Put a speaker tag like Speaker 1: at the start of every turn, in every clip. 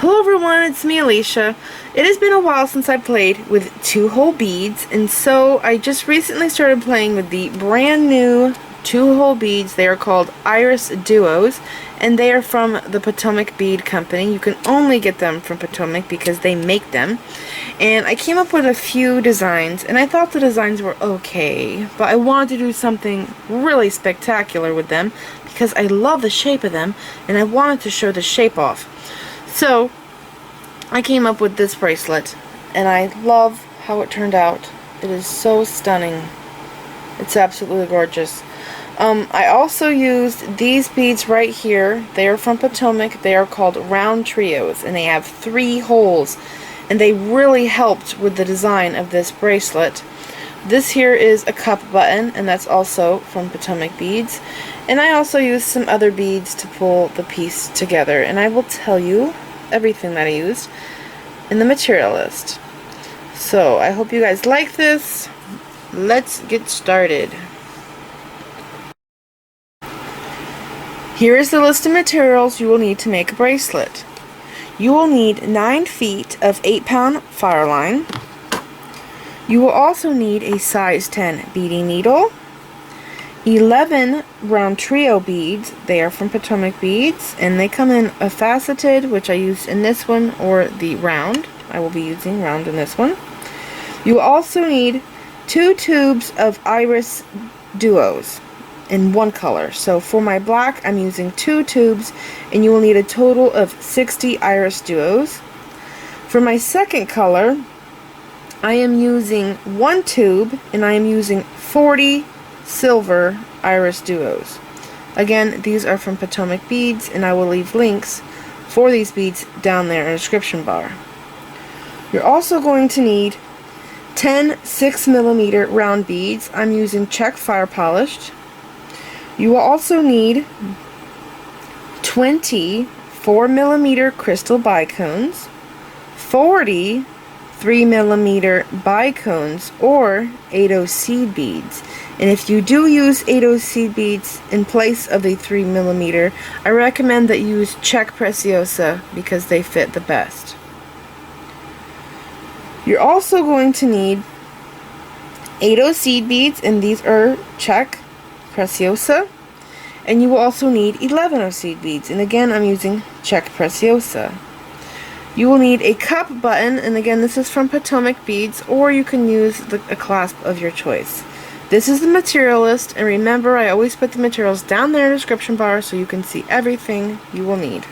Speaker 1: Hello everyone, it's me Alicia. It has been a while since I played with 2-hole beads, and so I just recently started playing with the brand new 2-hole beads. They are called IrisDuos, and they are from the Potomac Bead Company. You can only get them from Potomac because they make them. And I came up with a few designs, and I thought the designs were okay, but I wanted to do something really spectacular with them because I love the shape of them, and I wanted to show the shape off. So, I came up with this bracelet, and I love how it turned out. It is so stunning. It's absolutely gorgeous. I also used these beads right here. They are from Potomac. They are called Rountrios, and they have 3 holes, and they really helped with the design of this bracelet. This here is a cup button, and that's also from Potomac Beads. And I also used some other beads to pull the piece together, and I will tell you everything that I used in the material list. So I hope you guys like this. Let's get started. Here is the list of materials you will need to make a bracelet. You will need 9 feet of 8-pound fireline. You will also need a size 10 beading needle, 11 Rountrio beads. They are from Potomac Beads, and they come in a faceted, which I used in this one, or the round. I will be using round in this one. You will also need 2 tubes of IrisDuos in one color. So for my black, I'm using 2 tubes, and you will need a total of 60 IrisDuos. For my second color, I am using 1 tube, and I am using 40 silver IrisDuos. Again, these are from Potomac Beads, and I will leave links for these beads down there in the description bar. You're also going to need 10 6mm round beads. I'm using Czech fire polished. You will also need 20 4mm crystal bicones, 40 3mm bicones, or 8/0 seed beads. And if you do use 8/0 seed beads in place of the 3mm, I recommend that you use Czech Preciosa because they fit the best. You're also going to need 8/0 seed beads, and these are Czech Preciosa. And you will also need 11/0 seed beads, and again I'm using Czech Preciosa. You will need a cup button, and again this is from Potomac Beads, or you can use a clasp of your choice. This is the material list, and remember I always put the materials down there in the description bar so you can see everything you will need.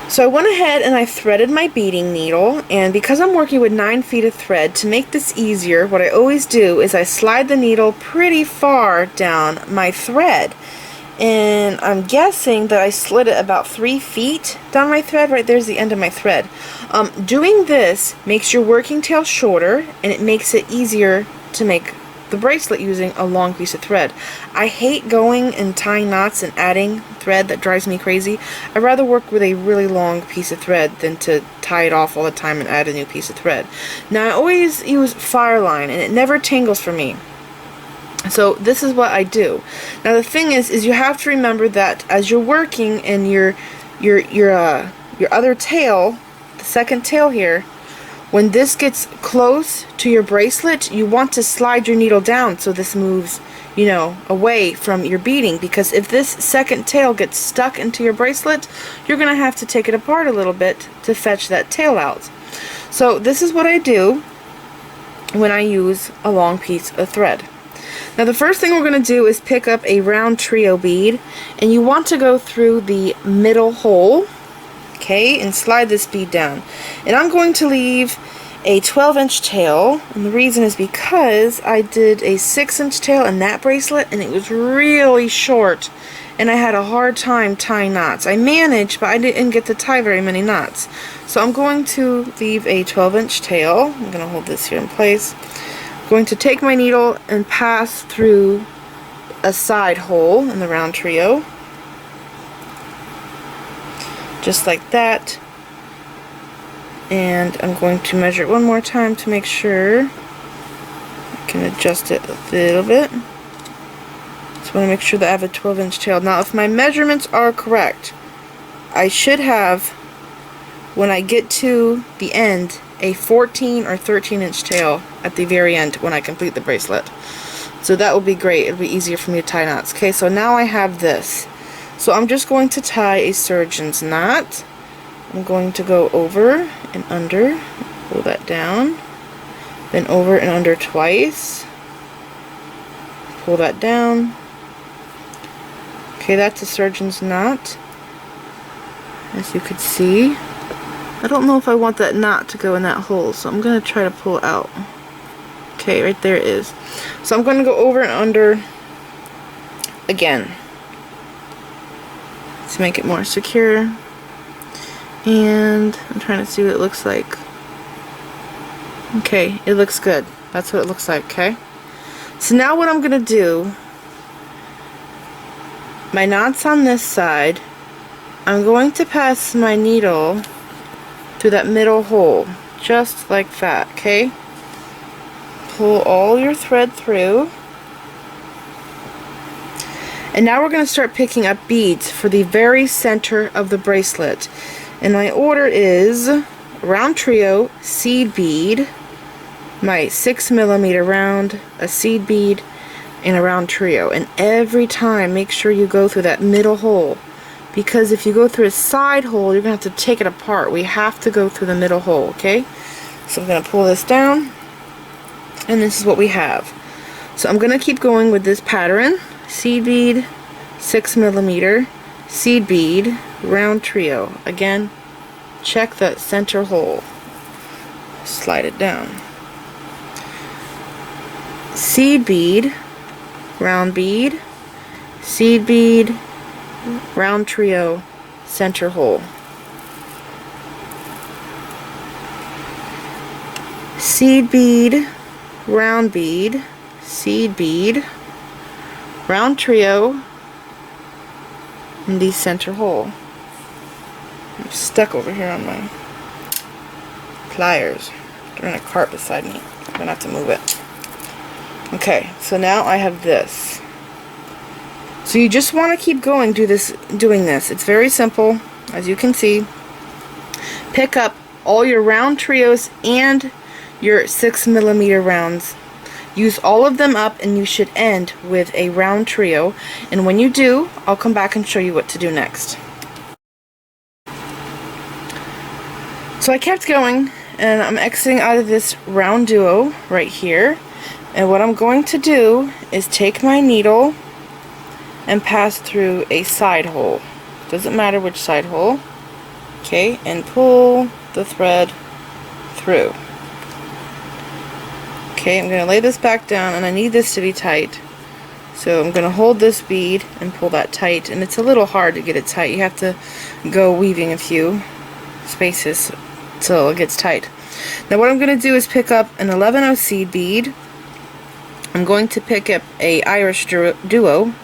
Speaker 1: So I went ahead and I threaded my beading needle, and because I'm working with 9 feet of thread, to make this easier, what I always do is I slide the needle pretty far down my thread. And I'm guessing that I slid it about 3 feet down my thread. Right there's the end of my thread. Doing this makes your working tail shorter, and it makes it easier to make the bracelet using a long piece of thread. I hate going and tying knots and adding thread. That drives me crazy. I'd rather work with a really long piece of thread than to tie it off all the time and add a new piece of thread. Now I always use fireline, and it never tangles for me. So this is what I do. Now the thing is you have to remember that as you're working and your other tail, the second tail here, when this gets close to your bracelet, you want to slide your needle down so this moves, you know, away from your beading, because if this second tail gets stuck into your bracelet, you're going to have to take it apart a little bit to fetch that tail out. So this is what I do when I use a long piece of thread. Now the first thing we're going to do is pick up a Rountrio bead, and you want to go through the middle hole, okay, and slide this bead down. And I'm going to leave a 12-inch tail, and the reason is because I did a 6-inch tail in that bracelet, and it was really short, and I had a hard time tying knots. I managed, but I didn't get to tie very many knots. So I'm going to leave a 12-inch tail. I'm going to hold this here in place. Going to take my needle and pass through a side hole in the Rountrio, just like that, and I'm going to measure it one more time to make sure. I can adjust it a little bit. Just want to make sure that I have a 12-inch tail. Now if my measurements are correct, I should have, when I get to the end, a 14 or 13 inch tail at the very end when I complete the bracelet. So that will be great. It'll be easier for me to tie knots. Okay, so now I have this. So I'm just going to tie a surgeon's knot. I'm going to go over and under, pull that down, then over and under twice, pull that down. Okay, that's a surgeon's knot, as you could see. I don't know if I want that knot to go in that hole, so I'm going to try to pull it out. Okay, right there it is. So I'm going to go over and under again to make it more secure. And I'm trying to see what it looks like. Okay, it looks good. That's what it looks like, okay? So now what I'm going to do, my knot's on this side. I'm going to pass my needle through that middle hole, just like that, okay? Pull all your thread through. And now we're going to start picking up beads for the very center of the bracelet. And my order is Rountrio seed bead, my 6mm round, a seed bead, and a Rountrio. And every time make sure you go through that middle hole, because if you go through a side hole, you're going to have to take it apart. We have to go through the middle hole, okay? So I'm going to pull this down, and this is what we have. So I'm going to keep going with this pattern: seed bead, 6mm, seed bead, Rountrio. Again, check that center hole. Slide it down. Seed bead, round bead, seed bead, Rountrio, center hole. Seed bead, round bead, seed bead, Rountrio, in the center hole. I'm stuck over here on my pliers. There's a cart beside me. I'm gonna have to move it. Okay, so now I have this. So you just want to keep going, doing this. It's very simple, as you can see. Pick up all your Rountrios and your 6mm rounds. Use all of them up, and you should end with a Rountrio. And when you do, I'll come back and show you what to do next. So I kept going, and I'm exiting out of this IrisDuo right here. And what I'm going to do is take my needle and pass through a side hole. Doesn't matter which side hole. Okay, and pull the thread through. Okay, I'm going to lay this back down, and I need this to be tight. So I'm going to hold this bead and pull that tight, and it's a little hard to get it tight. You have to go weaving a few spaces till it gets tight. Now what I'm going to do is pick up an 11/0 seed bead. I'm going to pick up a IrisDuo.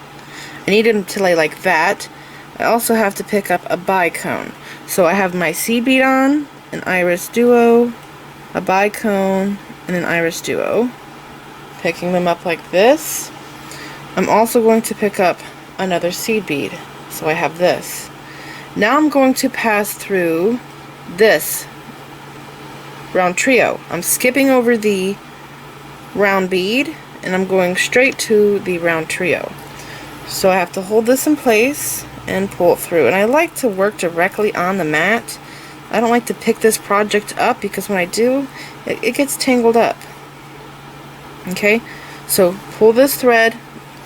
Speaker 1: I need them to lay like that. I also have to pick up a bicone. So I have my seed bead on, an IrisDuo, a bicone, and an IrisDuo. Picking them up like this. I'm also going to pick up another seed bead. So I have this. Now I'm going to pass through this Rountrio. I'm skipping over the round bead, and I'm going straight to the Rountrio. So I have to hold this in place and pull it through. And I like to work directly on the mat. I don't like to pick this project up, because when I do, it gets tangled up. Okay, so pull this thread,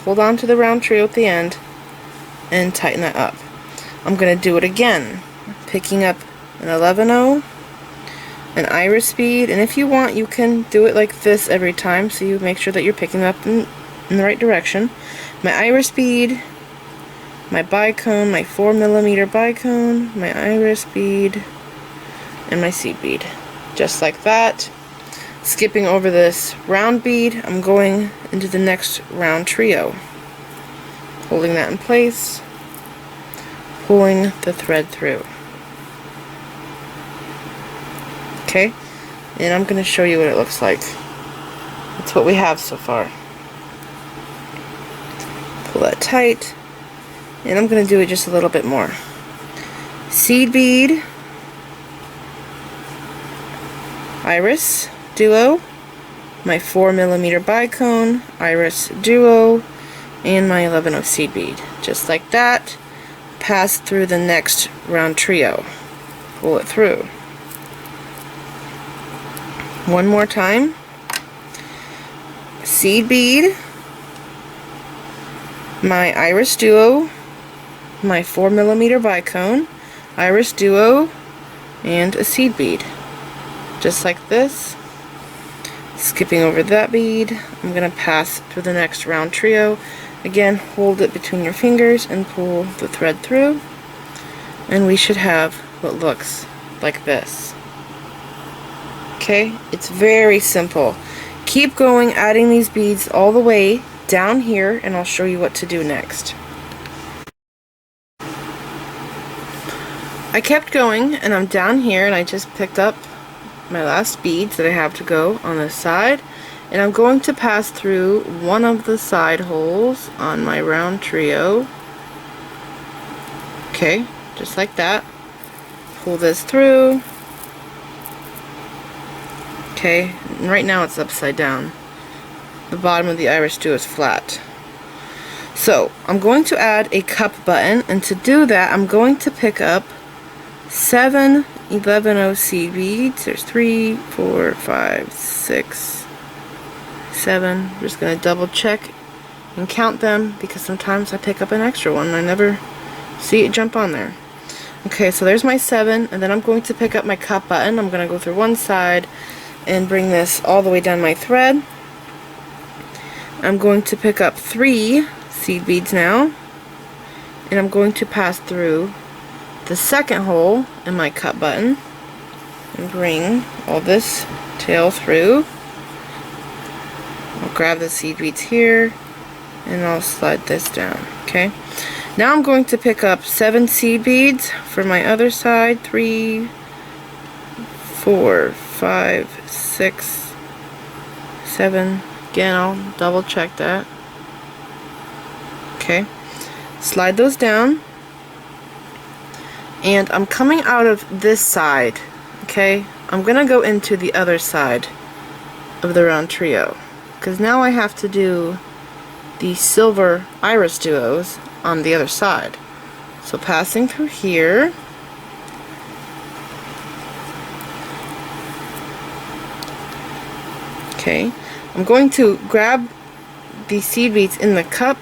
Speaker 1: hold on to the Rountrio at the end, and tighten that up. I'm going to do it again, picking up an 11/0, an iris bead, and if you want, you can do it like this every time, so you make sure that you're picking up in the right direction. My iris bead, my bicone, my 4mm bicone, my iris bead, and my seed bead. Just like that. Skipping over this round bead, I'm going into the next Rountrio. Holding that in place, pulling the thread through. Okay, and I'm going to show you what it looks like. That's what we have so far. Pull that tight, and I'm going to do it just a little bit more. seed bead, IrisDuo, my 4mm bicone, IrisDuo, and my 11/0 seed bead. Just like that. Pass through the next Rountrio. Pull it through. One more time. Seed bead, my IrisDuo, my 4mm bicone, IrisDuo, and a seed bead. Just like this. Skipping over that bead, I'm going to pass through the next Rountrio. Again, hold it between your fingers and pull the thread through, and we should have what looks like this. Okay, it's very simple. Keep going, adding these beads all the way down here, and I'll show you what to do next. I kept going, and I'm down here, and I just picked up my last beads that I have to go on this side, and I'm going to pass through one of the side holes on my Rountrio. Okay, just like that. Pull this through. Okay, and right now it's upside down. The bottom of the IrisDuo is flat. So I'm going to add a cup button, and to do that I'm going to pick up 7 11/0 seed beads. There's 3, 4, 5, 6, 7. I'm just going to double check and count them because sometimes I pick up an extra one and I never see it jump on there. Okay, so there's my 7, and then I'm going to pick up my cup button. I'm going to go through one side and bring this all the way down my thread. I'm going to pick up 3 seed beads now, and I'm going to pass through the second hole in my cup button and bring all this tail through. I'll grab the seed beads here and I'll slide this down. Okay, now I'm going to pick up 7 seed beads for my other side. 3, 4, 5, 6, 7. Again, I'll double check that. Okay, slide those down, and I'm coming out of this side. Okay, I'm gonna go into the other side of the Rountrio because now I have to do the silver IrisDuos on the other side. So passing through here, okay, I'm going to grab the seed beads in the cup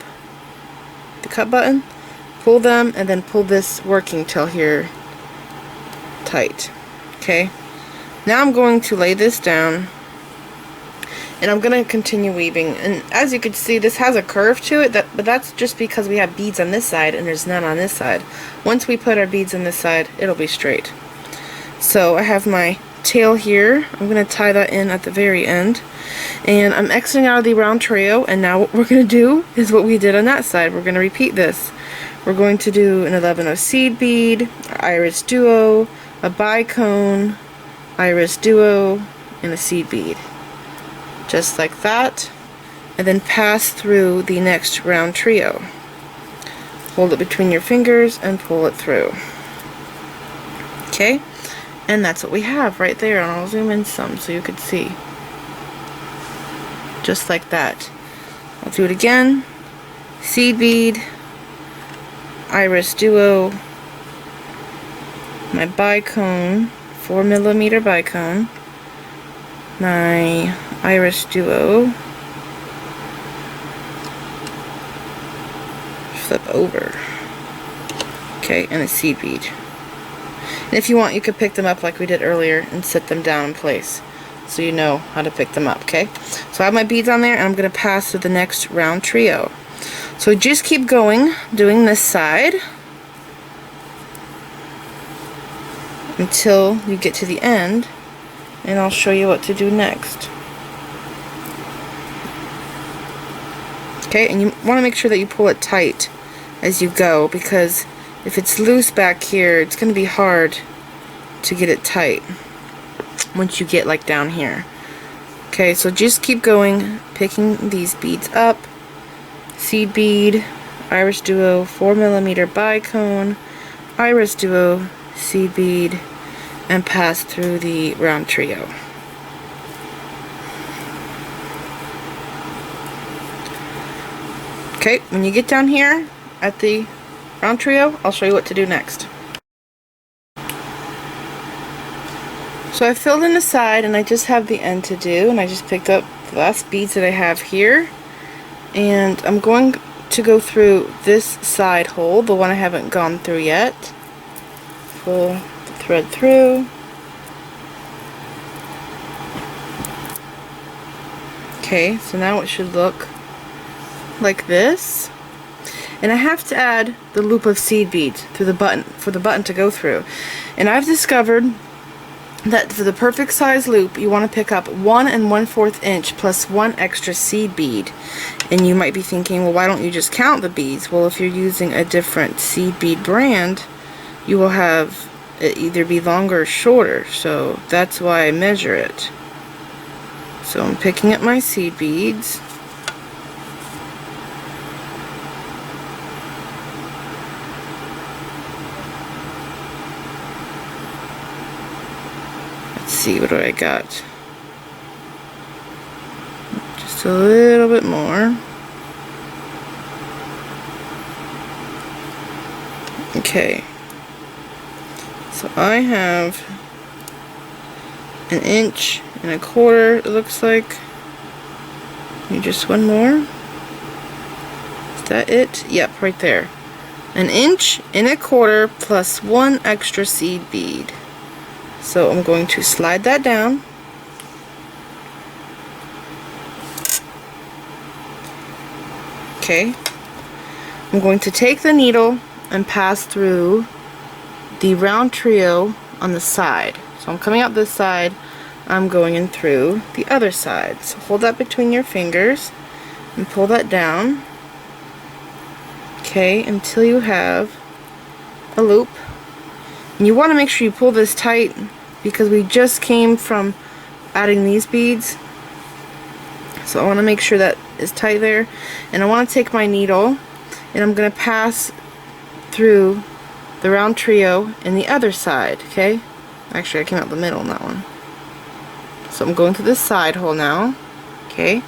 Speaker 1: button, pull them, and then pull this working tail here tight. Okay, now I'm going to lay this down, and I'm going to continue weaving. And as you can see, this has a curve to it, but that's just because we have beads on this side and there's none on this side. Once we put our beads on this side, it'll be straight. So I have my tail here. I'm going to tie that in at the very end, and I'm exiting out of the Rountrio, and now what we're going to do is what we did on that side. We're going to repeat this. We're going to do an 11/0 seed bead, IrisDuo, a bicone, IrisDuo, and a seed bead. Just like that, and then pass through the next Rountrio. Hold it between your fingers and pull it through. Okay, and that's what we have right there, and I'll zoom in some so you could see. Just like that. I'll do it again. Seed bead, IrisDuo, my bicone, 4mm bicone, my IrisDuo, flip over, okay, and a seed bead. And if you want, you could pick them up like we did earlier and set them down in place so you know how to pick them up. Okay, so I have my beads on there, and I'm going to pass to the next Rountrio. So just keep going, doing this side until you get to the end, and I'll show you what to do next. Okay, and you want to make sure that you pull it tight as you go, because if it's loose back here, it's going to be hard to get it tight once you get like down here. Okay, so just keep going, picking these beads up. Seed bead, IrisDuo, 4mm bicone, IrisDuo, seed bead and pass through the Rountrio. Okay, when you get down here at the Rountrio, I'll show you what to do next. So I filled in the side and I just have the end to do, and I just picked up the last beads that I have here, and I'm going to go through this side hole, the one I haven't gone through yet. Pull the thread through. Okay, so now it should look like this. And I have to add the loop of seed beads through the button, for the button to go through. And I've discovered that for the perfect size loop, you want to pick up 1 1/4 inch plus 1 extra seed bead. And you might be thinking, well, why don't you just count the beads? Well, if you're using a different seed bead brand, you will have it either be longer or shorter. So that's why I measure it. So I'm picking up my seed beads. See, what do I got? Just a little bit more. Okay, so I have 1 1/4 inch, it looks like. Maybe just one more. Is that it? Yep, right there. 1 1/4 inch plus 1 extra seed bead. So I'm going to slide that down. Okay. I'm going to take the needle and pass through the Rountrio on the side. So I'm coming out this side, I'm going in through the other side. So hold that between your fingers and pull that down. Okay, until you have a loop. And you want to make sure you pull this tight because we just came from adding these beads. So I want to make sure that is tight there. And I want to take my needle and I'm going to pass through the Rountrio in the other side. Okay? Actually, I came out the middle on that one. So I'm going to this side hole now. Okay?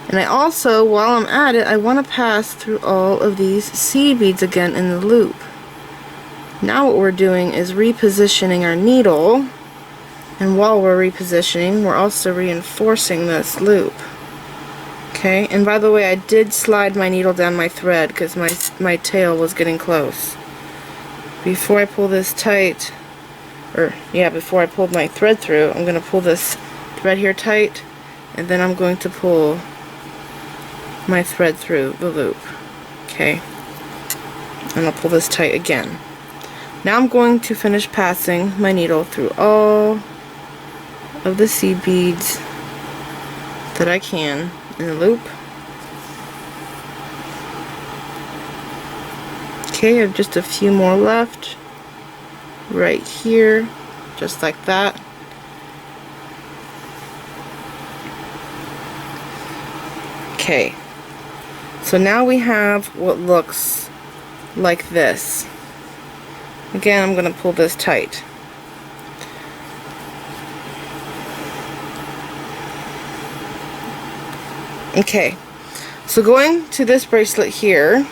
Speaker 1: And I also, while I'm at it, I want to pass through all of these seed beads again in the loop. Now what we're doing is repositioning our needle, and while we're repositioning, we're also reinforcing this loop. Okay, and by the way, I did slide my needle down my thread because my tail was getting close. Before I pull this tight, before I pulled my thread through, I'm going to pull this thread here tight, and then I'm going to pull my thread through the loop. Okay, and I'll pull this tight again. Now I'm going to finish passing my needle through all of the seed beads that I can in the loop. Okay, I have just a few more left right here, just like that. Okay, so now we have what looks like this. Again, I'm going to pull this tight. Okay, so going to this bracelet here,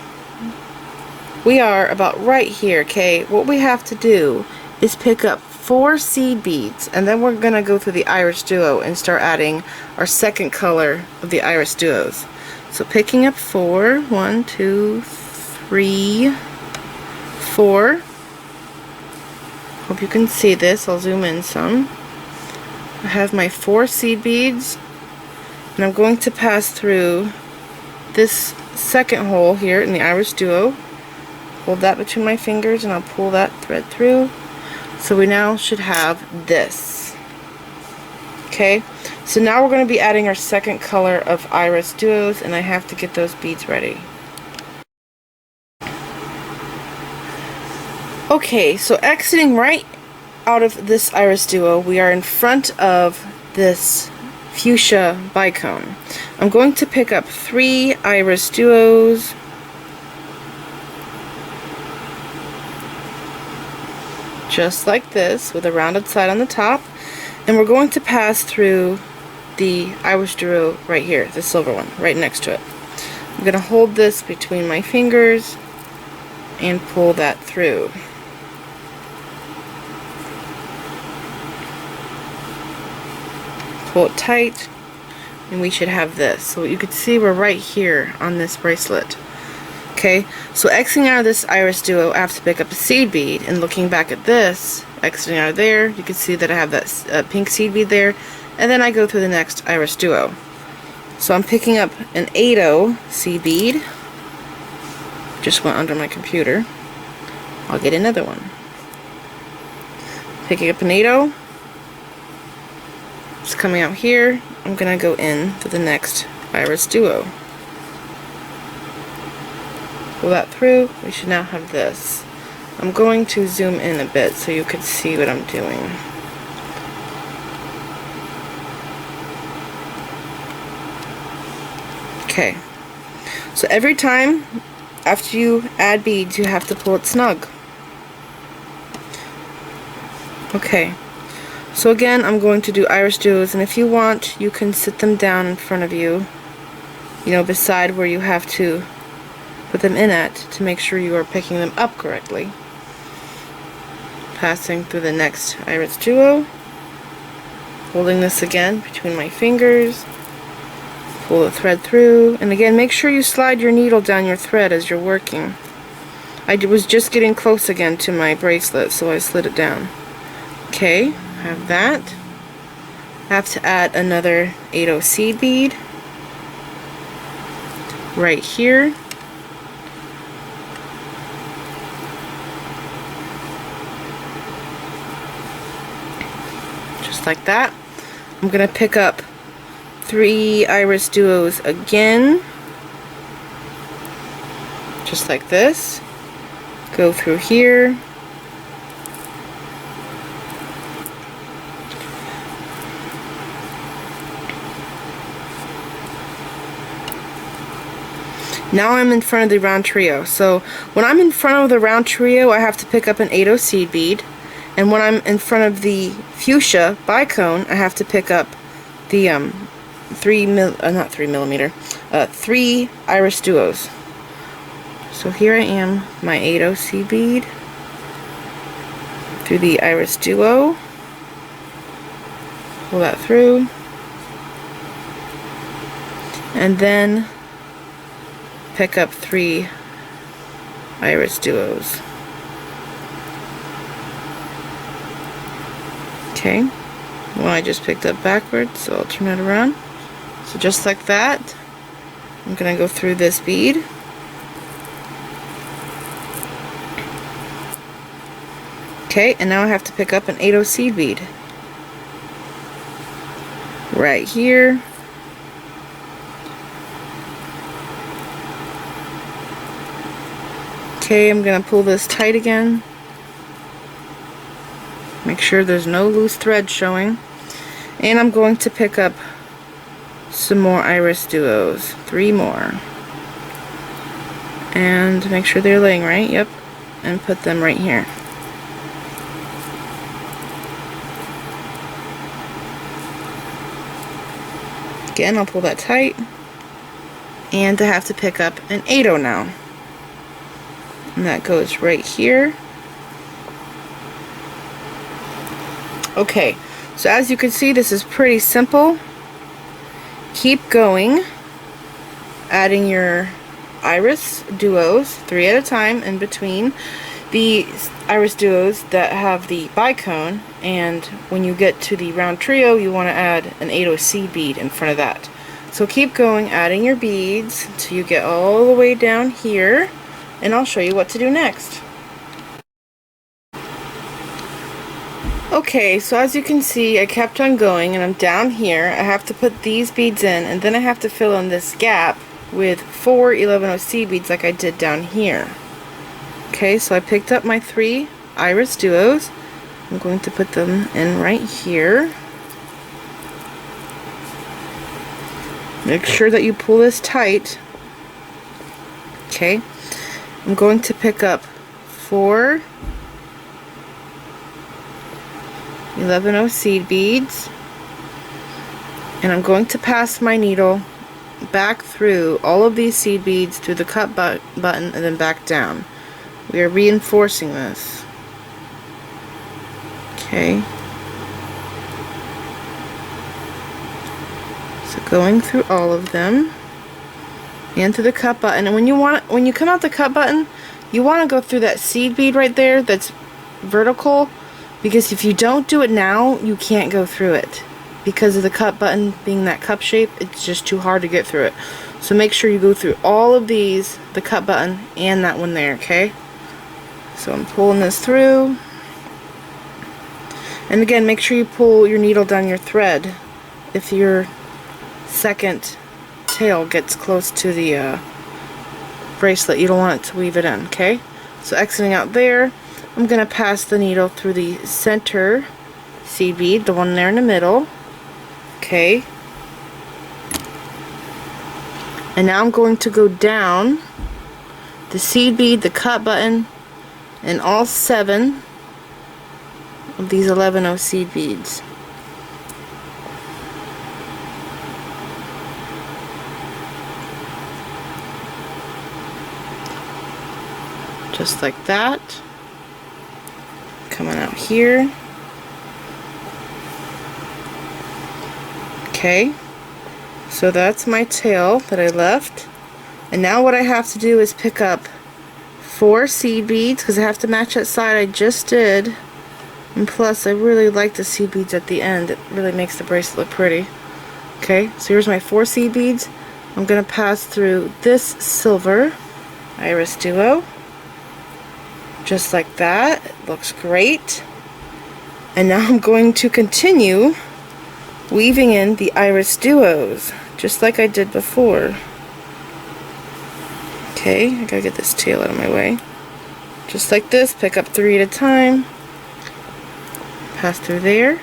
Speaker 1: we are about right here. Okay, what we have to do is pick up 4 seed beads, and then we're going to go through the IrisDuo and start adding our second color of the IrisDuos. So picking up 4, 1, 2, 3, 4. Hope you can see this. I'll zoom in some. I have my 4 seed beads, and I'm going to pass through this second hole here in the IrisDuo. Hold that between my fingers and I'll pull that thread through. So we now should have this. Okay, so now we're going to be adding our second color of IrisDuos, and I have to get those beads ready. Okay, so exiting right out of this IrisDuo, we are in front of this fuchsia bicone. I'm going to pick up 3 IrisDuos. just like this, with a rounded side on the top, and we're going to pass through the IrisDuo right here, the silver one, right next to it. I'm going to hold this between my fingers and pull that through. Pull it tight, and we should have this. So you can see we're right here on this bracelet. Okay, so exiting out of this IrisDuo, I have to pick up a seed bead, and looking back at this, exiting out of there, you can see that I have that pink seed bead there, and then I go through the next IrisDuo. So I'm picking up an 8/0 seed bead. Just went under my computer. I'll get another one. Picking up an 8/0. It's coming out here. I'm gonna go in to the next IrisDuo. Pull that through. We should now have this. I'm going to zoom in a bit so you can see what I'm doing. Okay, so every time after you add beads, you have to pull it snug. Okay, so again, I'm going to do IrisDuos, and if you want, you can sit them down in front of you, beside where you have to put them in at, to make sure you are picking them up correctly. Passing through the next IrisDuo, holding this again between my fingers, pull the thread through, and again, make sure you slide your needle down your thread as you're working. I was just getting close again to my bracelet, so I slid it down. Okay, I have that. I have to add another 8/0 seed bead right here. Just like that. I'm going to pick up 3 IrisDuos again, just like this. Go through here. Now I'm in front of the Rountrio. So when I'm in front of the Rountrio, I have to pick up an 8/0 seed bead, and when I'm in front of the fuchsia bicone, I have to pick up the 3 IrisDuos. So here I am, my 8/0 seed bead through the IrisDuo. Pull that through, and then pick up 3 IrisDuos. Okay, well, I just picked up backwards, so I'll turn it around. So just like that, I'm going to go through this bead. Okay, and now I have to pick up an 8/0 seed bead right here. Okay, I'm going to pull this tight again. Make sure there's no loose thread showing. And I'm going to pick up some more IrisDuos, 3 more. And make sure they're laying right, yep. And put them right here. Again, I'll pull that tight. And I have to pick up an 8/0 now. And that goes right here. Okay, so as you can see, this is pretty simple. Keep going, adding your IrisDuos 3 at a time in between the IrisDuos that have the bicone, and when you get to the Rountrio, you want to add an 8/0 seed bead in front of that. So keep going, adding your beads until you get all the way down here, and I'll show you what to do next. Okay, so as you can see, I kept on going, and I'm down here. I have to put these beads in, and then I have to fill in this gap with 4 11/0 seed beads like I did down here. Okay, so I picked up my 3 IrisDuos. I'm going to put them in right here. Make sure that you pull this tight. Okay, I'm going to pick up 4 11 seed beads, and I'm going to pass my needle back through all of these seed beads through the cut button and then back down. We are reinforcing this. Okay. So going through all of them and through the cut button, and when you come out the cut button, you want to go through that seed bead right there that's vertical, because if you don't do it now, you can't go through it. Because of the cut button being that cup shape, it's just too hard to get through it. So make sure you go through all of these, the cut button and that one there, okay? So I'm pulling this through. And again, make sure you pull your needle down your thread if your second tail gets close to the bracelet. You don't want it to weave it in, okay? So exiting out there, I'm going to pass the needle through the center seed bead, the one there in the middle. Okay. And now I'm going to go down the seed bead, the cut button, and all 7 of these 11 seed beads. Just like that. Coming out here. Okay, so that's my tail that I left, and now what I have to do is pick up 4 seed beads, because I have to match that side I just did, and plus I really like the seed beads at the end. It really makes the bracelet look pretty. Okay, so here's my 4 seed beads. I'm going to pass through this silver IrisDuo, just like that. It looks great. And now I'm going to continue weaving in the IrisDuos, just like I did before. Okay, I gotta get this tail out of my way. Just like this, pick up 3 at a time. Pass through there.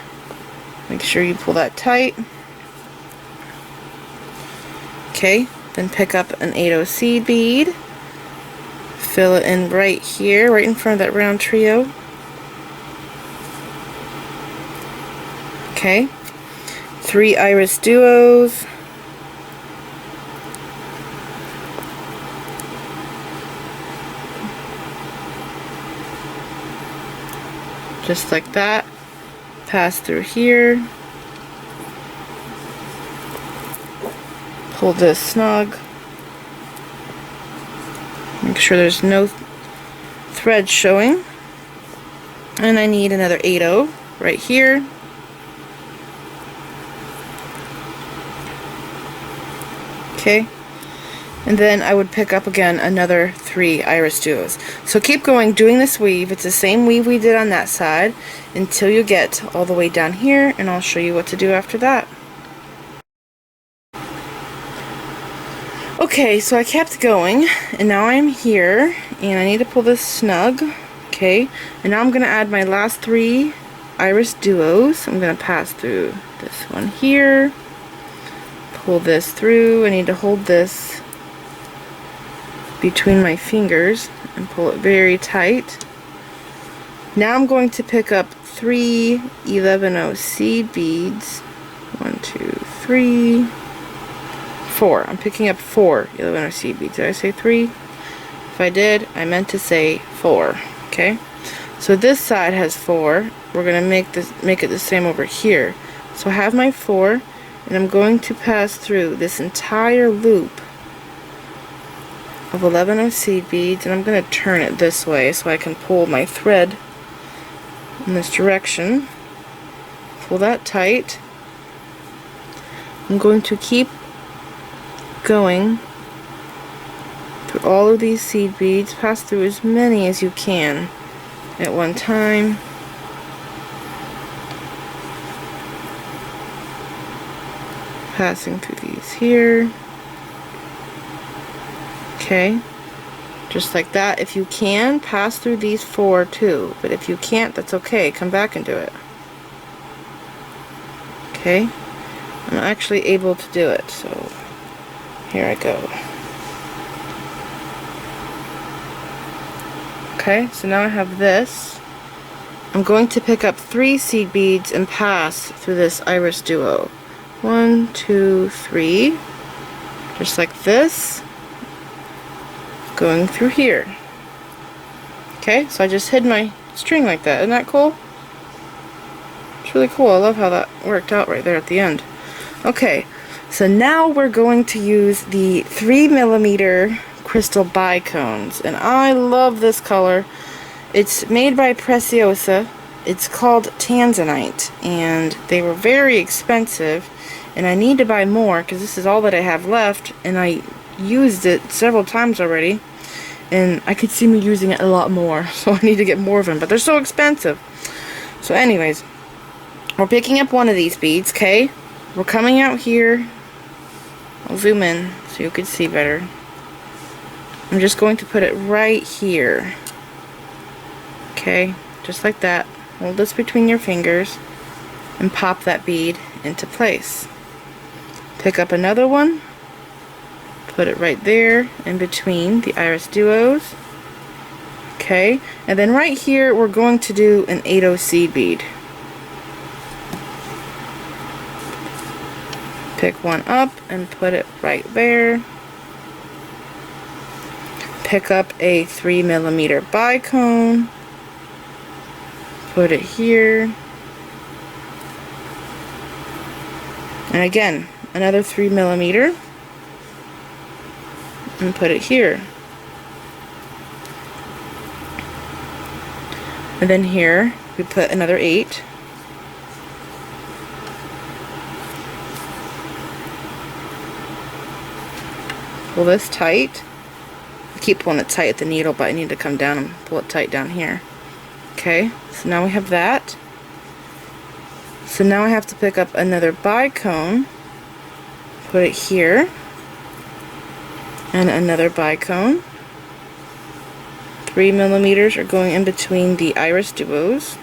Speaker 1: Make sure you pull that tight. Okay, then pick up an 8 seed bead. Fill it in right here, right in front of that Rountrio. Okay. 3 IrisDuos. Just like that. Pass through here. Pull this snug. Make sure there's no thread showing. And I need another 8 right here. Okay, and then I would pick up again another 3 IrisDuos. So keep going doing this weave. It's the same weave we did on that side until you get all the way down here, and I'll show you what to do after that. Okay, so I kept going, and now I'm here, and I need to pull this snug. Okay, and now I'm going to add my last 3 IrisDuos. I'm going to pass through this one here. Pull this through. I need to hold this between my fingers and pull it very tight. Now I'm going to pick up 3 11 seed beads. 1, 2, 3, 4. I'm picking up 4 11 seed beads. Did I say 3? If I did, I meant to say 4. Okay. So this side has 4. We're gonna make it the same over here. So I have my 4. And I'm going to pass through this entire loop of 11 seed beads, and I'm going to turn it this way so I can pull my thread in this direction. Pull that tight. I'm going to keep going through all of these seed beads. Pass through as many as you can at one time. Passing through these here. Okay, just like that. If you can, pass through these 4 too, but if you can't, that's okay. Come back and do it. Okay, I'm actually able to do it, so here I go. Okay, so now I have this, I'm going to pick up 3 seed beads and pass through this IrisDuo. 1, 2, 3. Just like this. Going through here. Okay, so I just hid my string like that. Isn't that cool? It's really cool. I love how that worked out right there at the end. Okay, so now we're going to use the 3mm crystal bicones, and I love this color. It's made by Preciosa. It's called Tanzanite, and they were very expensive, and I need to buy more because this is all that I have left, and I used it several times already, and I could see me using it a lot more, so I need to get more of them, but they're so expensive. So anyways, we're picking up one of these beads, okay? We're coming out here. I'll zoom in so you can see better. I'm just going to put it right here. Okay, just like that. Hold this between your fingers and pop that bead into place. Pick up another one, put it right there in between the IrisDuos. Okay, and then right here we're going to do an 8/0 seed bead. Pick one up and put it right there. Pick up a 3mm bicone. Put it here. And again, another 3mm. And put it here. And then here, we put another 8. Pull this tight. I keep pulling it tight at the needle, but I need to come down and pull it tight down here. Okay, so now we have that. So now I have to pick up another bicone, put it here, and another bicone. 3mm are going in between the IrisDuos.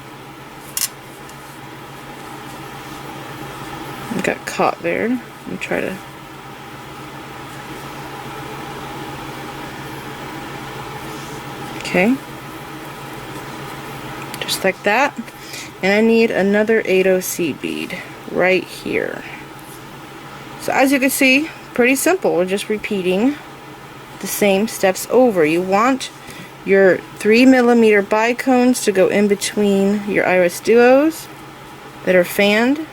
Speaker 1: I got caught there. Let me try to. Okay. Just like that. And I need another 8/0 seed bead right here. So as you can see, pretty simple. We're just repeating the same steps over. You want your 3mm bicones to go in between your IrisDuos that are fanned,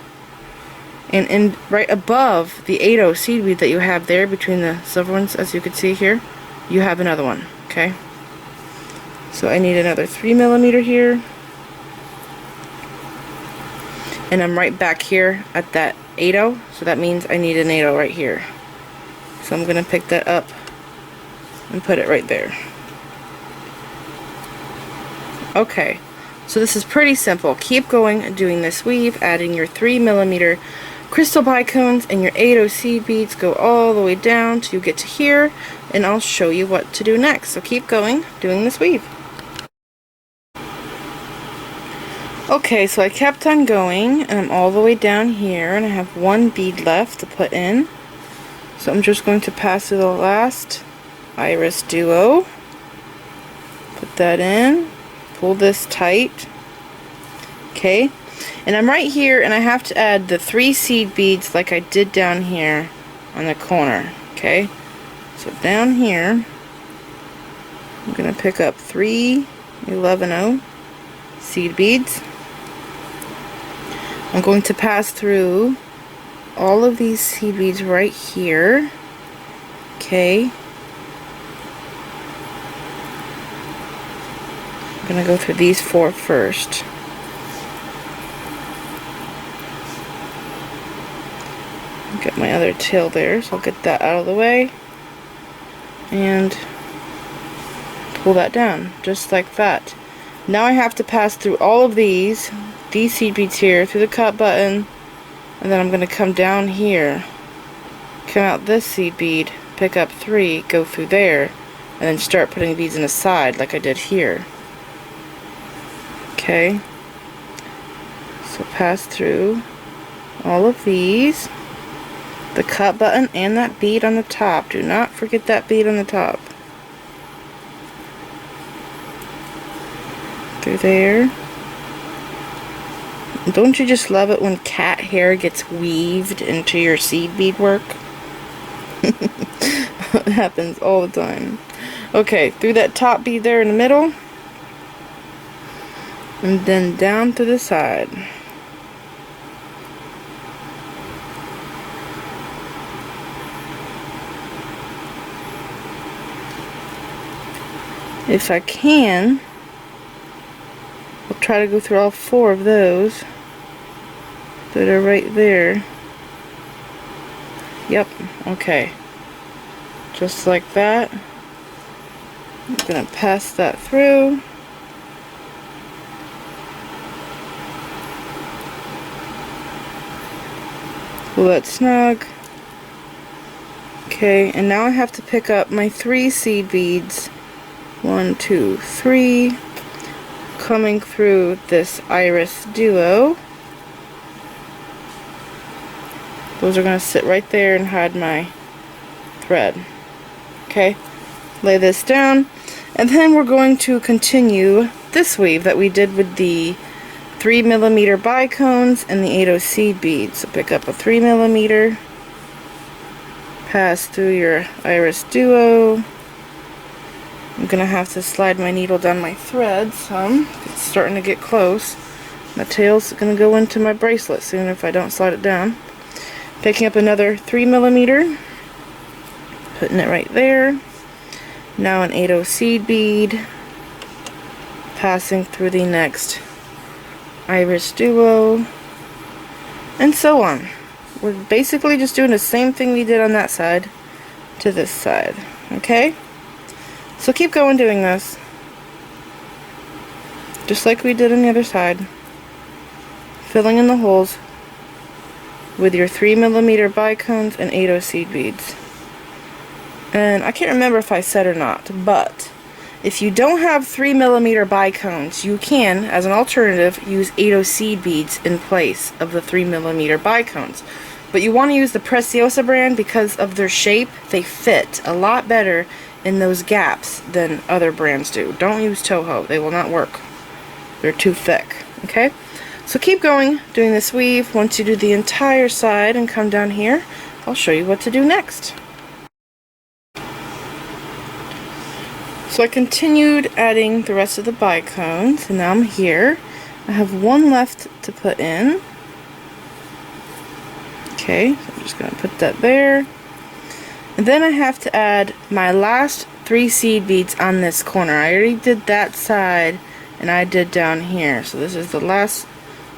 Speaker 1: and in right above the 8/0 seed bead that you have there between the silver ones, as you can see here, you have another one. Okay, so I need another 3mm here, and I'm right back here at that 8/0, so that means I need an 8/0 right here. So I'm gonna pick that up and put it right there. Okay, so this is pretty simple. Keep going and doing this weave, adding your 3mm crystal bicones and your 8/0 seed beads. Go all the way down till you get to here, and I'll show you what to do next. So keep going, doing this weave. Okay, so I kept on going, and I'm all the way down here, and I have one bead left to put in. So I'm just going to pass through the last IrisDuo. Put that in. Pull this tight. Okay, and I'm right here, and I have to add the 3 seed beads like I did down here on the corner. Okay, so down here I'm gonna pick up 3 11/0 seed beads. I'm going to pass through all of these seed beads right here. Okay, I'm going to go through these 4 first. Get my other tail there, so I'll get that out of the way. And pull that down, just like that. Now I have to pass through all of these seed beads here, through the cut button, and then I'm going to come down here, come out this seed bead, pick up 3, go through there, and then start putting beads in the side like I did here. Okay, so pass through all of these, the cut button and that bead on the top. Do not forget that bead on the top. Through there, Don't you just love it when cat hair gets weaved into your seed bead work? It happens all the time. Okay, through that top bead there in the middle, and then down to the side. If I can, I'll try to go through all 4 of those that are right there. Yep, okay. Just like that. I'm gonna pass that through. Pull that snug. Okay, and now I have to pick up my 3 seed beads. 1, 2, 3. Coming through this IrisDuo. Those are going to sit right there and hide my thread. Okay, lay this down, and then we're going to continue this weave that we did with the 3mm bicones and the 8/0 seed beads. So pick up a 3mm, pass through your IrisDuo. I'm gonna have to slide my needle down my thread some. It's starting to get close. My tail's gonna go into my bracelet soon if I don't slide it down. Picking up another 3mm, putting it right there. Now an 8/0 seed bead, passing through the next IrisDuo, and so on. We're basically just doing the same thing we did on that side to this side. Okay? So keep going doing this, just like we did on the other side, filling in the holes with your 3mm bicones and 8/0 seed beads. And I can't remember if I said or not, but if you don't have 3mm bicones, you can, as an alternative, use 8/0 seed beads in place of the 3mm bicones. But you want to use the Preciosa brand because of their shape. They fit a lot better in those gaps than other brands do. Don't use Toho. They will not work. They're too thick. Okay? So keep going, doing this weave. Once you do the entire side and come down here, I'll show you what to do next. So I continued adding the rest of the bicones, and now I'm here. I have 1 left to put in. Okay, so I'm just going to put that there. And then I have to add my last 3 seed beads on this corner. I already did that side, and I did down here. So this is the last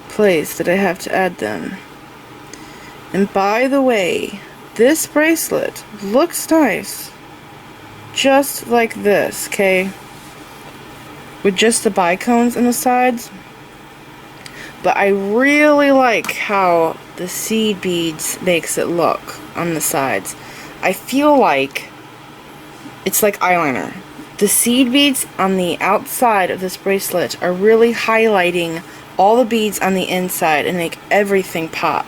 Speaker 1: place that I have to add them. And by the way, this bracelet looks nice. Just like this, okay? With just the bicones on the sides. But I really like how the seed beads makes it look on the sides. I feel like it's like eyeliner. The seed beads on the outside of this bracelet are really highlighting all the beads on the inside and make everything pop.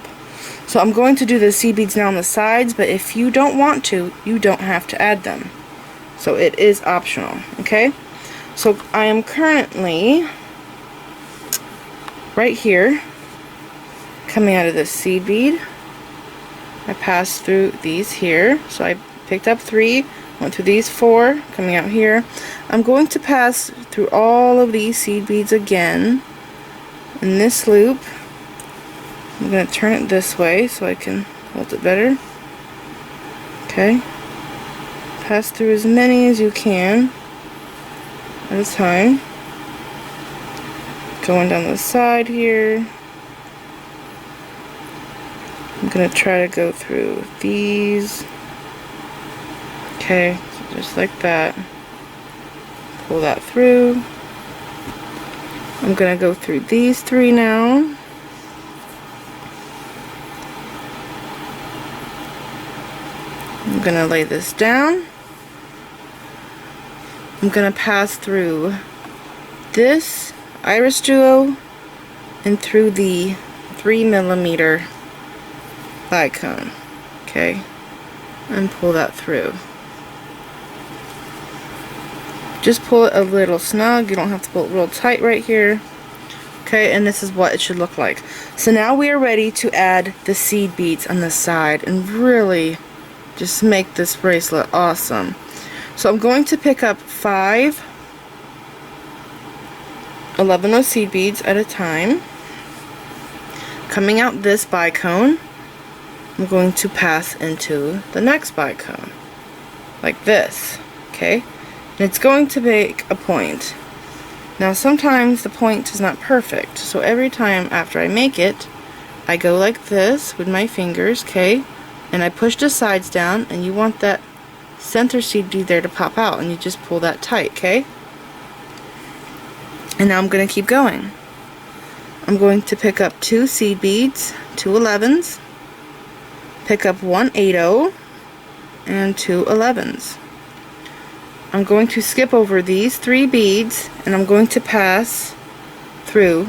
Speaker 1: So I'm going to do the seed beads now on the sides, but if you don't want to, you don't have to add them. So it is optional, okay? So I am currently right here, coming out of this seed bead. I passed through these here, so I picked up 3, went through these 4, coming out here. I'm going to pass through all of these seed beads again in this loop. I'm going to turn it this way so I can hold it better. Okay. Pass through as many as you can at a time. Going down the side here. I'm going to try to go through these. Okay, so just like that. Pull that through. I'm going to go through these 3 now. I'm going to lay this down. I'm going to pass through this IrisDuo and through the 3mm bicone. Okay, and pull that through. Just pull it a little snug. You don't have to pull it real tight right here. Okay, and this is what it should look like. So now we are ready to add the seed beads on the side and really just make this bracelet awesome. So I'm going to pick up 5 11-0 seed beads at a time. Coming out this bicone, I'm going to pass into the next bicone, like this, okay? And it's going to make a point. Now sometimes the point is not perfect, so every time after I make it, I go like this with my fingers, okay? And I push the sides down, and you want that center seed bead there to pop out, and you just pull that tight, okay? And now I'm going to keep going. I'm going to pick up 2 seed beads, 2 11s, pick up 1 8-0, and 2 11s. I'm going to skip over these 3 beads, and I'm going to pass through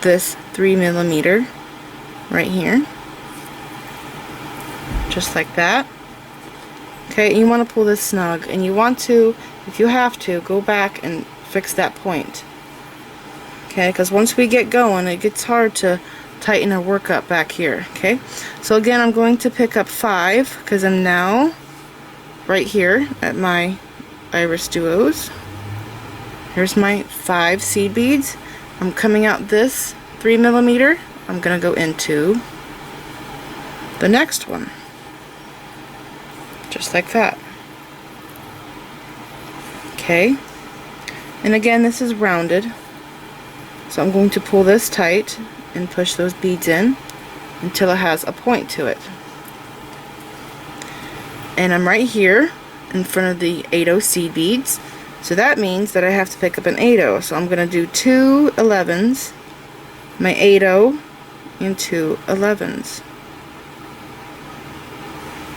Speaker 1: this 3mm right here, just like that. Okay, you want to pull this snug, and you want to, if you have to, go back and fix that point. Okay, because once we get going, it gets hard to tighten our work up back here. Okay, so again, I'm going to pick up 5 because I'm now right here at my Irisduos. Here's my 5 seed beads. I'm coming out this 3mm. I'm gonna go into the next one, just like that. Okay, and again, this is rounded, so I'm going to pull this tight and push those beads in until it has a point to it. And I'm right here in front of the 8-0 seed beads, so that means that I have to pick up an 8-0. So I'm going to do 2 11s, my 8-0, and 2 11s,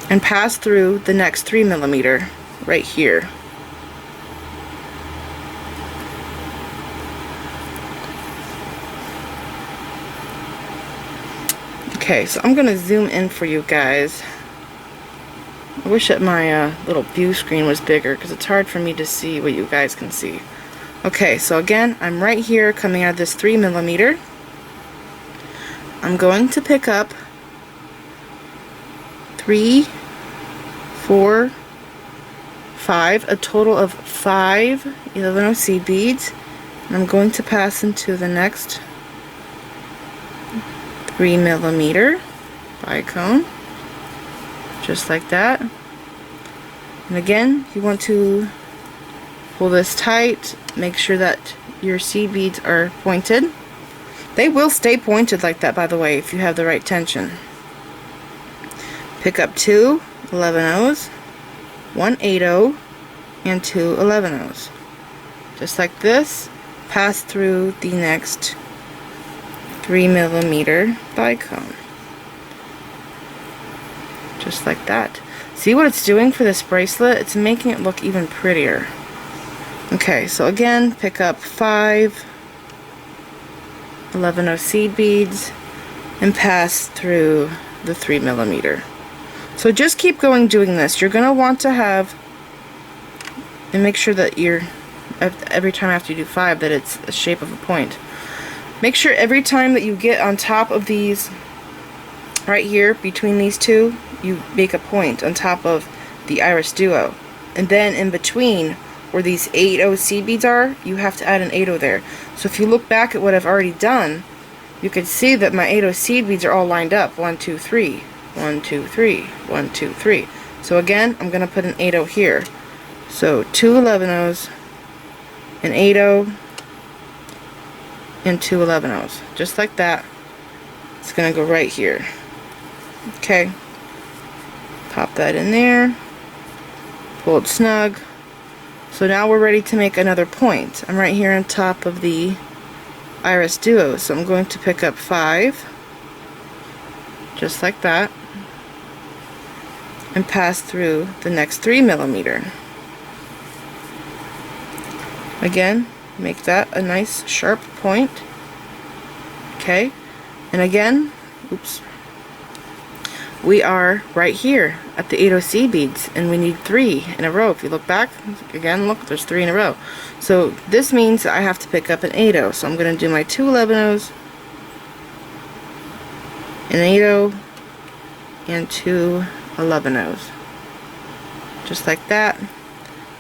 Speaker 1: and pass through the next 3mm right here. Okay, so I'm going to zoom in for you guys. I wish that my little view screen was bigger because it's hard for me to see what you guys can see. Okay, so again, I'm right here coming out of this 3mm. I'm going to pick up 3, 4, 5, a total of 5 11-0 seed beads, and I'm going to pass into the next 3mm bicone, just like that. And again, you want to pull this tight, make sure that your seed beads are pointed. They will stay pointed like that, by the way, if you have the right tension. Pick up 2 11-0s, 1 8-0, and 2 11-0s. Just like this, pass through the next 3mm bicone. Just like that. See what it's doing for this bracelet? It's making it look even prettier. Okay, so again, pick up 5 11-0 seed beads and pass through the 3mm. So just keep going doing this. You're going to want to have, and make sure that you're, every time after you do 5, that it's a shape of a point. Make sure every time that you get on top of these, right here between these two, you make a point on top of the Irisduo. And then in between where these 8-0 seed beads are, you have to add an 8-0 there. So if you look back at what I've already done, you can see that my 8-0 seed beads are all lined up. 1, 2, 3, 1, 2, 3, 1, 2, 3. So again, I'm going to put an 8-0 here. So 2 11-0s, an 8-0, and 2 11-0s. Just like that. It's going to go right here. Okay. Pop that in there. Pull it snug. So now we're ready to make another point. I'm right here on top of the Irisduo, so I'm going to pick up 5, just like that, and pass through the next 3mm. Again, make that a nice sharp point. Okay, and again, oops, we are right here at the 80 seed beads, and we need 3 in a row. If you look back again, look, there's 3 in a row. So this means I have to pick up an 80. So I'm going to do my 2 11-0s, an 80, and 2 11-0s, just like that,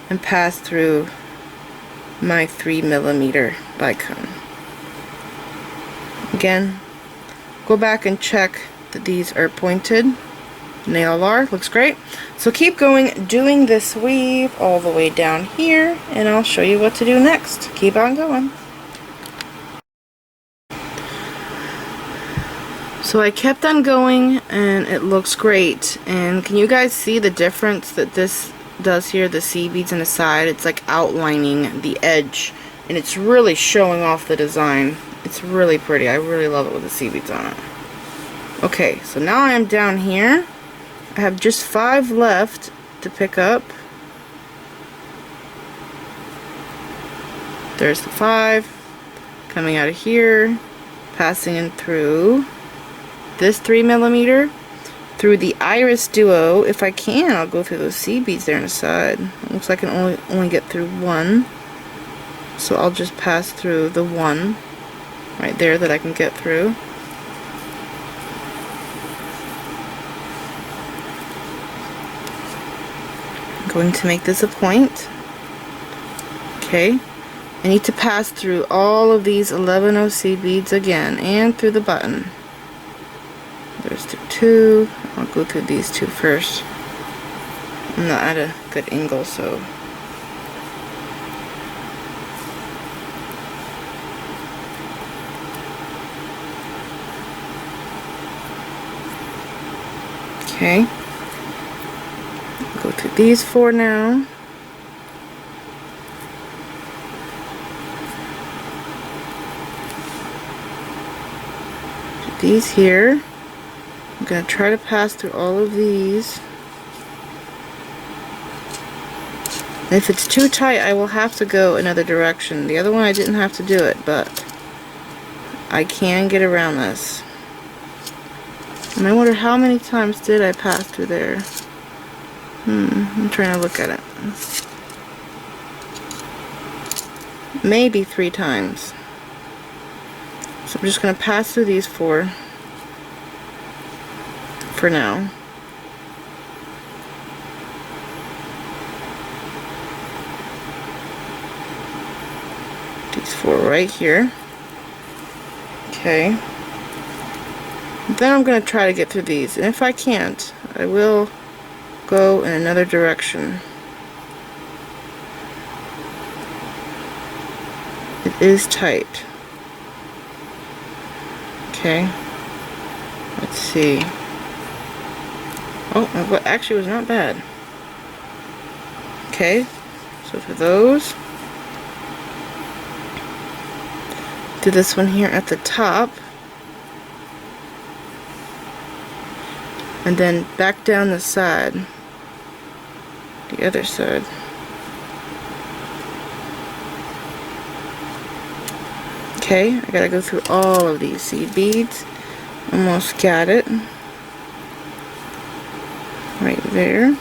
Speaker 1: and pass through my 3mm bicone. Again, go back and check that these are pointed, and they all are. Looks great. So keep going, doing this weave all the way down here, and I'll show you what to do next. Keep on going. So I kept on going, and it looks great. And can you guys see the difference that this does here? The seed beads on the side, it's like outlining the edge, and it's really showing off the design. It's really pretty. I really love it with the seed beads on it. Okay, so now I am down here. I have just 5 left to pick up. There's the 5 coming out of here, passing in through this 3mm, through the IrisDuo. If I can, I'll go through those seed beads there on the side. It looks like I can only get through 1, so I'll just pass through the 1 right there that I can get through. Going to make this a point. Okay, I need to pass through all of these 11-0 seed beads again, and through the button. There's the 2. I'll go through these 2 first. I'm not at a good angle, so okay. Go through these 4 now. Do these here. I'm going to try to pass through all of these. And if it's too tight, I will have to go another direction. The other one I didn't have to do it, but I can get around this. And I wonder how many times did I pass through there? I'm trying to look at it. Maybe 3 times. So I'm just going to pass through these 4 for now. These 4 right here. Okay. Then I'm going to try to get through these, and if I can't, I will go in another direction. It is tight. Okay. Let's see. Oh, well, actually it was not bad. Okay. So for those, do this one here at the top. And then back down the side. The other side. Okay, I gotta go through all of these seed beads. Almost got it. Right there.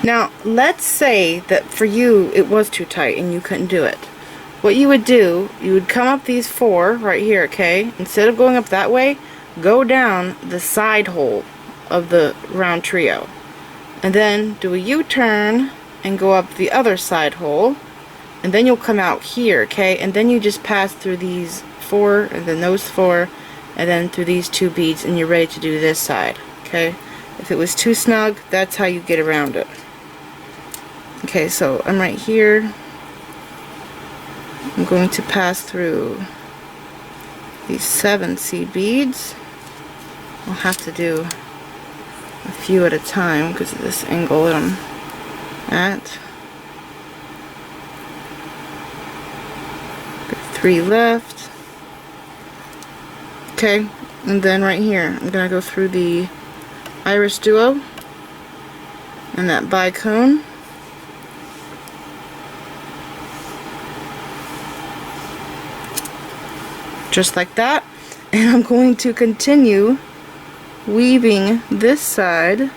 Speaker 1: Now, let's say that for you it was too tight and you couldn't do it. What you would do, you would come up these 4 right here, okay? Instead of going up that way, go down the side hole of the Rountrio. And then do a U-turn and go up the other side hole. And then you'll come out here, okay? And then you just pass through these 4, and then those 4, and then through these 2 beads, and you're ready to do this side, okay? If it was too snug, that's how you get around it. Okay, so I'm right here. I'm going to pass through these 7 seed beads. I'll have to do a few at a time because of this angle that I'm at. Got 3 left. Okay, and then right here, I'm going to go through the IrisDuo and that bicone. just like that. And I'm going to continue weaving this side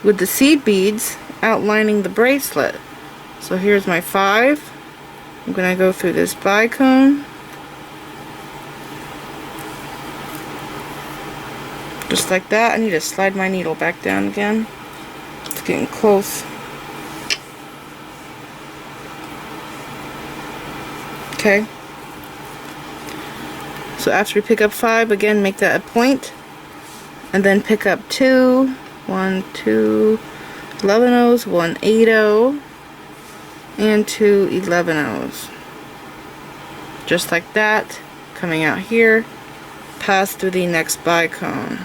Speaker 1: with the seed beads outlining the bracelet. So here's my 5. I'm going to go through this bicone, just like that. I need to slide my needle back down again. It's getting close. Okay. So after we pick up 5, again make that a point, and then pick up 2, 1, 2 11-ohs, 1 8-oh, and 2 11-ohs. Just like that, coming out here, pass through the next bicone.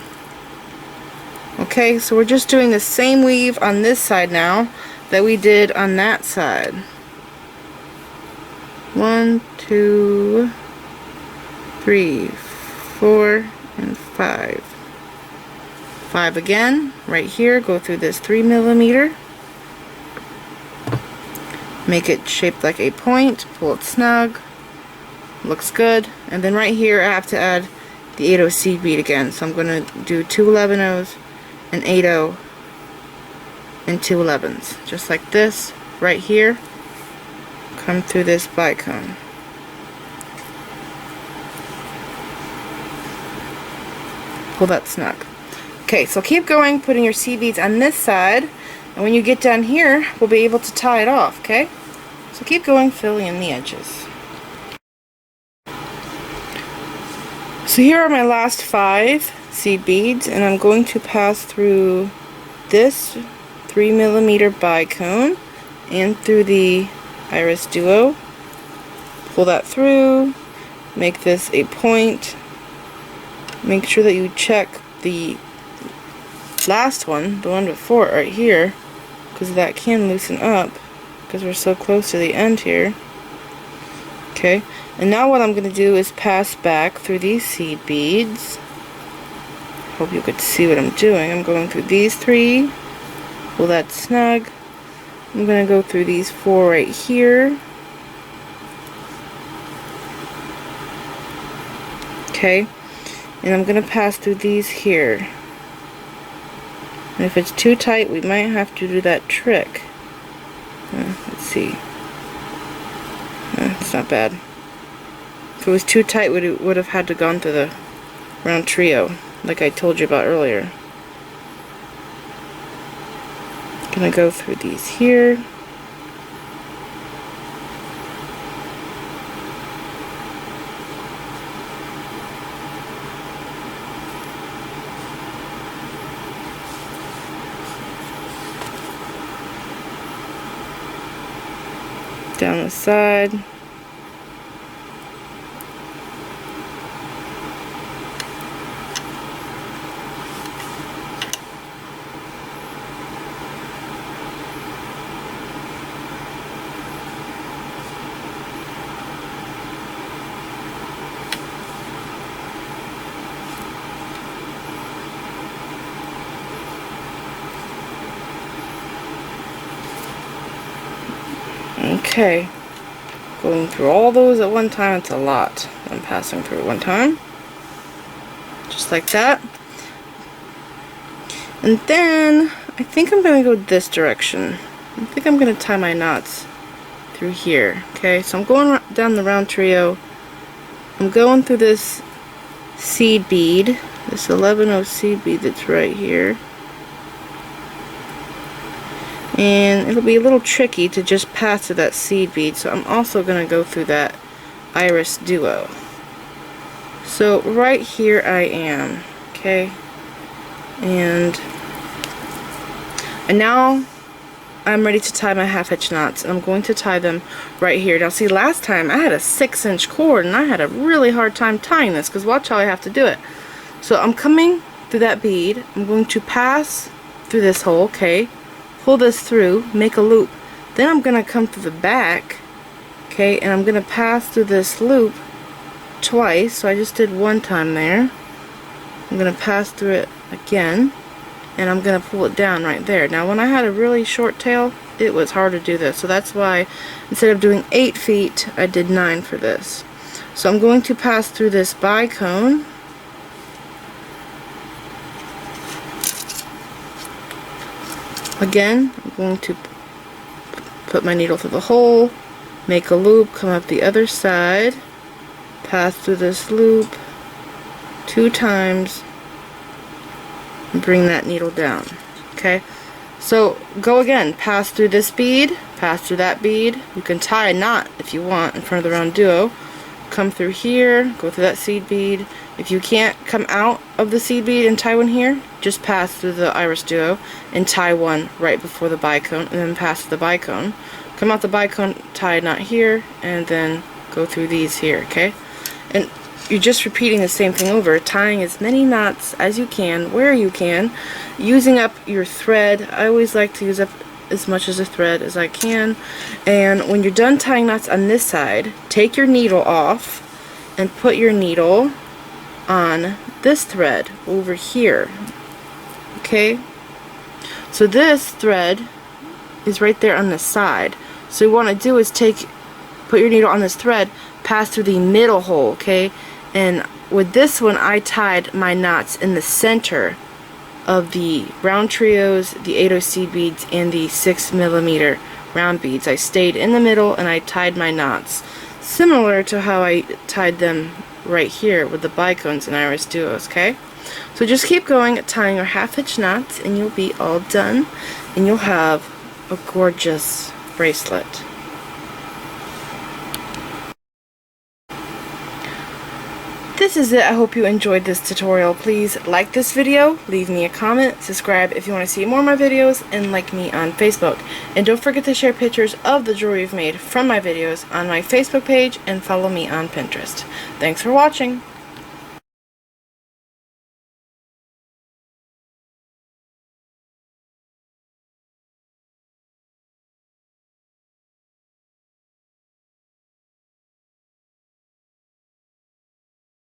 Speaker 1: Okay, so we're just doing the same weave on this side now that we did on that side. 1, 2, 3, 4, and 5. 5 again, right here, go through this 3mm, make it shaped like a point, pull it snug, looks good, and then right here I have to add the 8-oh seed bead again, so I'm going to do 2 11-ohs, an 8-oh, and 2 11s, just like this, right here, come through this bicone. Pull that snug. Okay, so keep going, putting your seed beads on this side, and when you get down here, we'll be able to tie it off, okay? So keep going, filling in the edges. So here are my last 5 seed beads, and I'm going to pass through this 3mm bicone and through the IrisDuo. Pull that through, make this a point. Make sure that you check the last one, the one before it right here, because that can loosen up because we're so close to the end here. Okay, and now what I'm going to do is pass back through these seed beads. Hope you could see what I'm doing. I'm going through these 3, pull that snug. I'm going to go through these 4 right here. Okay, and I'm going to pass through these here. And if it's too tight, we might have to do that trick. Let's see. It's not bad. If it was too tight, we would have had to gone through the Rountrio, like I told you about earlier. Gonna go through these here. Down the side. Okay, going through all those at one time, it's a lot. I'm passing through at one time, just like that. And then I think I'm going to go this direction. I think I'm going to tie my knots through here. Okay, so I'm going down the Rountrio. I'm going through this seed bead, this 11-oh seed bead that's right here. And it'll be a little tricky to just pass through that seed bead, so I'm also going to go through that IrisDuo. So right here I am, okay, and now I'm ready to tie my half-hitch knots, and I'm going to tie them right here. Now see, last time I had a 6-inch cord and I had a really hard time tying this, because watch how I have to do it. So I'm coming through that bead, I'm going to pass through this hole, okay, pull this through, make a loop, then I'm going to come through the back, okay, and I'm going to pass through this loop twice, so I just did one time there. I'm going to pass through it again, and I'm going to pull it down right there. Now when I had a really short tail, it was hard to do this, so that's why instead of doing 8 feet, I did 9 for this. So I'm going to pass through this bicone. Again, I'm going to put my needle through the hole, make a loop, come up the other side, pass through this loop 2 times, and bring that needle down. Okay, so go again, pass through this bead, pass through that bead. You can tie a knot if you want in front of the Rountrio. Come through here, go through that seed bead. If you can't come out of the seed bead and tie one here, just pass through the Irisduo and tie one right before the bicone, and then pass the bicone. Come out the bicone, tie a knot here, and then go through these here, okay? And you're just repeating the same thing over, tying as many knots as you can, where you can, using up your thread. I always like to use up as much as a thread as I can. And when you're done tying knots on this side, take your needle off and put your needle on this thread over here. Okay? So this thread is right there on the side. So what you want to do is put your needle on this thread, pass through the middle hole, okay? And with this one, I tied my knots in the center of the Rountrios, the 8/0 seed beads, and the 6mm round beads. I stayed in the middle and I tied my knots, similar to how I tied them right here with the bicones and Irisduos, okay? So just keep going, tying your 1/2 inch knots, and you'll be all done, and you'll have a gorgeous bracelet. This is it. I hope you enjoyed this tutorial. Please like this video, leave me a comment, subscribe if you want to see more of my videos, and like me on Facebook. And don't forget to share pictures of the jewelry you've made from my videos on my Facebook page, and follow me on Pinterest. Thanks for watching.